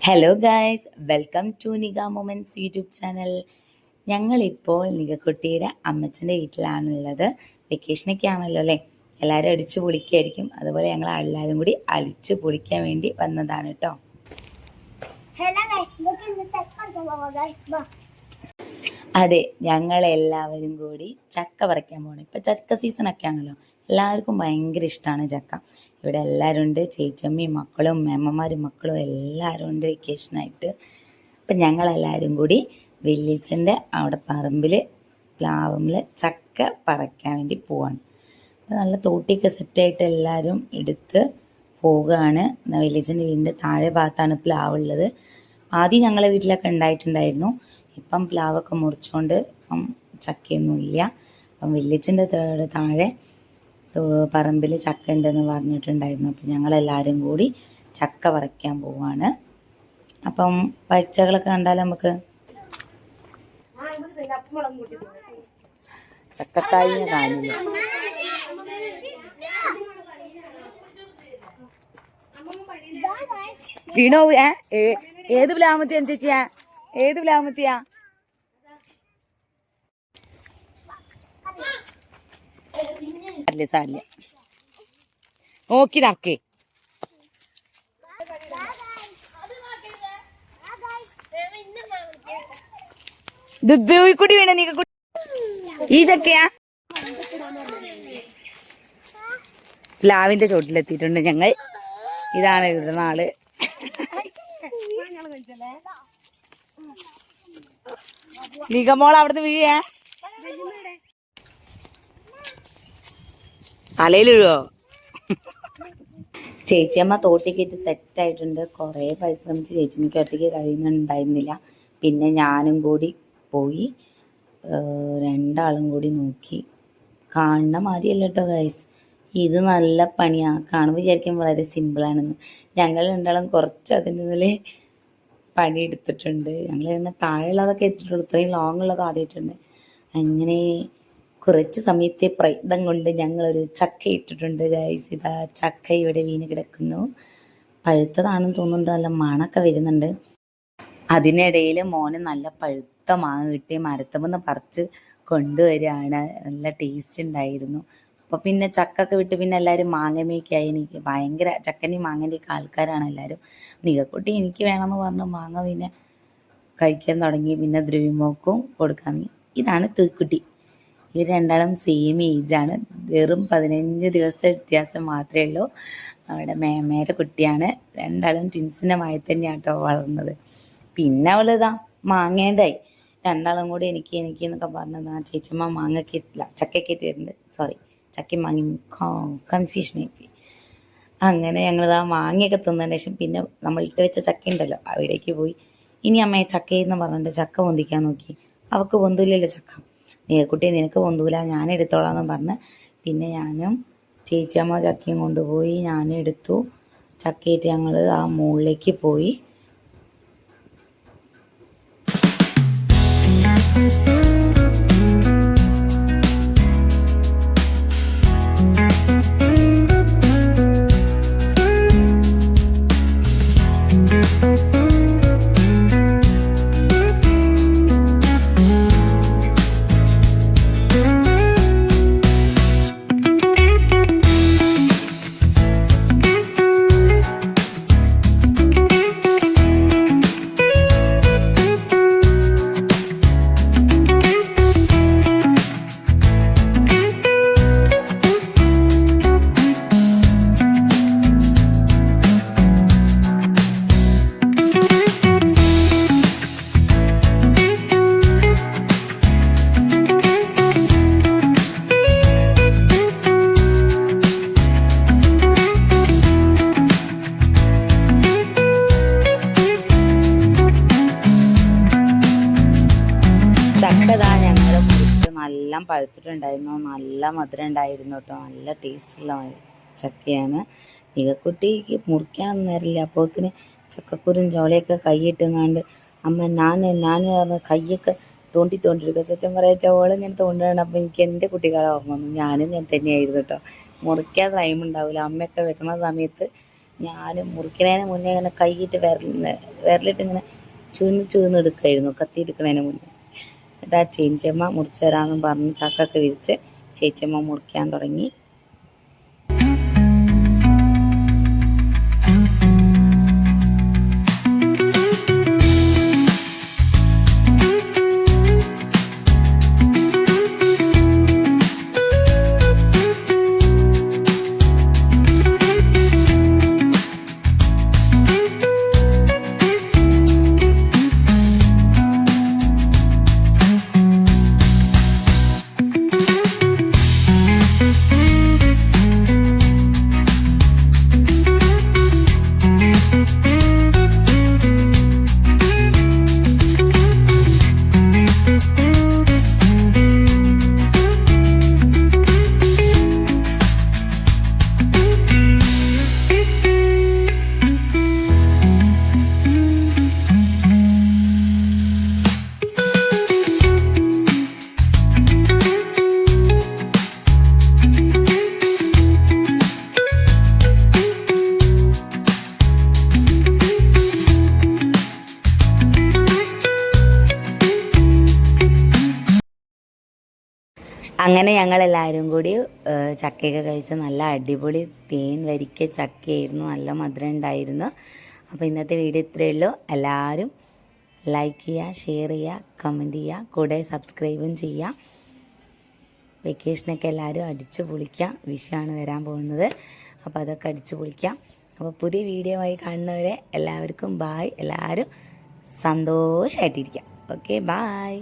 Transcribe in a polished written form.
Hello guys, welcome to Niga moments YouTube channel. ഞങ്ങളിപ്പോൾ നിഗക്കുട്ടിയുടെ അമ്മച്ചൻ്റെ വീട്ടിലാണുള്ളത്. വെക്കേഷനൊക്കെ ആണല്ലോ അല്ലേ, എല്ലാവരും അടിച്ചു പൊളിക്കായിരിക്കും. അതുപോലെ ഞങ്ങൾ എല്ലാവരും കൂടി അടിച്ചു പൊളിക്കാൻ വേണ്ടി വന്നതാണ് കേട്ടോ. അതെ, ഞങ്ങളെല്ലാവരും കൂടി ചക്ക പറിക്കാൻ പോകണം. ഇപ്പം ചക്ക സീസണൊക്കെ ആണല്ലോ, എല്ലാവർക്കും ഭയങ്കര ഇഷ്ടമാണ് ചക്ക. ഇവിടെ എല്ലാവരും ഉണ്ട്, ചേച്ചമ്മയും മക്കളും മേമ്മമാരും മക്കളും എല്ലാവരും ഉണ്ട് വെക്കേഷനായിട്ട്. അപ്പം ഞങ്ങളെല്ലാവരും കൂടി വല്യച്ഛൻ്റെ അവിടെ പറമ്പിൽ പ്ലാവിൽ ചക്ക പറിക്കാൻ വേണ്ടി പോവാണ്. അപ്പം നല്ല തോട്ടിയൊക്കെ സെറ്റായിട്ട് എല്ലാവരും എടുത്ത് പോവുകയാണ്. വല്യച്ഛൻ്റെ വീടിൻ്റെ താഴെ ഭാഗത്താണ് പ്ലാവുള്ളത്. ആദ്യം ഞങ്ങളെ വീട്ടിലൊക്കെ ഉണ്ടായിട്ടുണ്ടായിരുന്നു. ഇപ്പം പ്ലാവൊക്കെ മുറിച്ചുകൊണ്ട് ഇപ്പം ചക്കയൊന്നുമില്ല. അപ്പം വല്യച്ഛൻ്റെ താഴെ പറമ്പിൽ ചക്ക ഉണ്ടെന്ന് പറഞ്ഞിട്ടുണ്ടായിരുന്നു. അപ്പം ഞങ്ങളെല്ലാവരും കൂടി ചക്ക പറിക്കാൻ പോവാണ്. അപ്പം പച്ചകളൊക്കെ കണ്ടാൽ നമുക്ക് ചക്കക്കായ കാണില്ല. വീണോ? ഏത് പ്ലാമത്തിയാ ചേച്ചിയാ? ഏത് പ്ലാമത്തിയാ? അല്ലേ സാരില്ല, നോക്കി നടക്കേ. കുട്ടി വീണ നീ ഈ ചക്കയാ? പ്ലാവിന്റെ ചോട്ടിലെത്തിയിട്ടുണ്ട് ഞങ്ങൾ. ഇതാണ് ഇവിടുന്ന ആള്. നിഗമോൾ അവിടുന്ന് വീഴേ? തലയിലിഴുവോ? ചേച്ചിയമ്മ തോട്ടിക്കേറ്റ് സെറ്റായിട്ടുണ്ട്. കുറേ പരിശ്രമിച്ച് ചേച്ചിമ്മയ്ക്ക് ഒറ്റയ്ക്ക് കഴിയുന്നുണ്ടായിരുന്നില്ല. പിന്നെ ഞാനും കൂടി പോയി, രണ്ടാളും കൂടി നോക്കി. കാണുന്ന മാതിരിയല്ല കേട്ടോ ഗൈസ്, ഇത് നല്ല പണിയാണ്. കാണുമ്പോൾ വിചാരിക്കും വളരെ സിമ്പിളാണെന്ന്. ഞങ്ങൾ രണ്ടാളും കുറച്ച് അതിൻ്റെ മേലെ പണിയെടുത്തിട്ടുണ്ട്. ഞങ്ങൾ തന്നെ താഴെയുള്ളതൊക്കെ എത്തിയിട്ടുള്ളൂ, ഇത്രയും ലോങ് ഉള്ളത് ആദ്യമായിട്ടുണ്ട്. അങ്ങനെ കുറച്ച് സമയത്തെ പ്രയത്നം കൊണ്ട് ഞങ്ങളൊരു ചക്ക ഇട്ടിട്ടുണ്ട് ഗൈസ്. ഇതാ ചക്ക ഇവിടെ വീണ് കിടക്കുന്നു. പഴുത്തതാണെന്ന് തോന്നുന്നുണ്ട്, നല്ല മണമൊക്കെ വരുന്നുണ്ട്. അതിനിടയിൽ മോന് നല്ല പഴുത്ത മാങ്ങ കിട്ടി മരത്തുമെന്ന് പറിച്ച് കൊണ്ടുവരികയാണ്. നല്ല ടേസ്റ്റ് ഉണ്ടായിരുന്നു. അപ്പോൾ പിന്നെ ചക്കൊക്കെ വിട്ട് പിന്നെ എല്ലാവരും മാങ്ങമേക്കായി. എനിക്ക് ഭയങ്കര ചക്കൻ്റെയും മാങ്ങൻ്റെയൊക്കെ ആൾക്കാരാണ് എല്ലാവരും. നികക്കുട്ടി എനിക്ക് വേണമെന്ന് പറഞ്ഞ് മാങ്ങ പിന്നെ കഴിക്കാൻ തുടങ്ങി. പിന്നെ ദ്രവ്യമോക്കും കൊടുക്കാൻ. ഇതാണ് തീക്കുട്ടി. ഇവർ രണ്ടാളും സെയിം ഏജാണ്, വെറും 15 ദിവസത്തെ വ്യത്യാസം മാത്രമേ ഉള്ളൂ. അവിടെ മേമയുടെ കുട്ടിയാണ്. രണ്ടാളും ട്വിൻസിൻ്റെ മായി തന്നെയാണ് കേട്ടോ വളർന്നത്. പിന്നെ അവളിതാ മാങ്ങേണ്ടായി. രണ്ടാളും കൂടി എനിക്ക് എന്നൊക്കെ പറഞ്ഞത് ആ ചേച്ചമ്മ മാങ്ങയ്ക്ക് ഇല്ല ചക്കയ്ക്ക് എത്തിയിട്ടുണ്ട്. സോറി, ചക്കയും മാങ്ങയും കൺഫ്യൂഷനായി. അങ്ങനെ ഞങ്ങളിതാ മാങ്ങയൊക്കെ തിന്നതിന് ശേഷം പിന്നെ നമ്മൾ ഇട്ട് വെച്ച ചക്ക ഉണ്ടല്ലോ അവിടേക്ക് പോയി. ഇനി അമ്മയെ ചക്കയെന്ന് പറഞ്ഞിട്ട് ചക്ക പൊന്തിക്കാൻ നോക്കി. അവൾക്ക് പൊന്തൂലല്ലോ ചക്ക. കുട്ടി നിനക്ക് പൊന്തൂല, ഞാൻ എടുത്തോളാന്ന് പറഞ്ഞ് പിന്നെ ഞാനും ചേച്ചിയമ്മ ചക്കയും കൊണ്ടുപോയി. ഞാനും എടുത്തു. ചക്കയിട്ട് ഞങ്ങൾ ആ മുകളിലേക്ക് പോയി. ചക്കതാ ഞങ്ങൾ മുറിച്ച് നല്ല പഴുത്തിട്ടുണ്ടായിരുന്നു, നല്ല മധുരം ഉണ്ടായിരുന്നു കേട്ടോ. നല്ല ടേസ്റ്റുള്ള ചക്കയാണ്. നികക്കുട്ടിക്ക് മുറിക്കാനൊന്നും നേരില്ല. അപ്പോഴത്തിന് ചക്കക്കുരും ചോളയൊക്കെ കൈയിട്ടുങ്ങാണ്ട് അമ്മ ഞാൻ പറഞ്ഞ കൈയൊക്കെ തോണ്ടിയെടുക്കുക. സത്യം പറയാ ചോളം ഇങ്ങനെ തോണ്ടുകയാണ്. അപ്പോൾ എനിക്ക് എൻ്റെ കുട്ടിക്കാലം ഓർമ്മ വന്നു. ഞാനും ഞാൻ തന്നെയായിരുന്നു കേട്ടോ. മുറിക്കാൻ ടൈം ഉണ്ടാവില്ല. അമ്മയൊക്കെ വെട്ടണ സമയത്ത് ഞാൻ മുറിക്കുന്നതിന് മുന്നേ ഇങ്ങനെ കൈയിട്ട് വിരലിട്ട് ഇങ്ങനെ ചൂന്നെടുക്കായിരുന്നു കത്തി എടുക്കുന്നതിന് മുന്നേ. എന്നിട്ട് ആ ചേച്ചിയമ്മ മുറിച്ച് തരാമെന്നും പറഞ്ഞ് ചക്കൊക്കെ വിരിച്ച് ചേച്ചിയമ്മ മുറിക്കാൻ തുടങ്ങി. അങ്ങനെ ഞങ്ങളെല്ലാവരും കൂടി ചക്കയൊക്കെ കഴിച്ച് നല്ല അടിപൊളി തേൻ വരിക്ക ചക്കയായിരുന്നു, നല്ല മധുരം ഉണ്ടായിരുന്നു. അപ്പോൾ ഇന്നത്തെ വീഡിയോ ഇത്രയേ ഉള്ളൂ. എല്ലാവരും ലൈക്ക് ചെയ്യുക, ഷെയർ ചെയ്യുക, കമൻറ്റ് ചെയ്യുക, കൂടെ സബ്സ്ക്രൈബും ചെയ്യുക. വെക്കേഷനൊക്കെ എല്ലാവരും അടിച്ചു പൊളിക്കാം. വിഷുവാണ് വരാൻ പോകുന്നത്, അപ്പോൾ അതൊക്കെ അടിച്ചു പൊളിക്കാം. അപ്പോൾ പുതിയ വീഡിയോ ആയി കാണുന്നവരെ എല്ലാവർക്കും ബായ്. എല്ലാവരും സന്തോഷമായിട്ടിരിക്കാം. Okay, bye.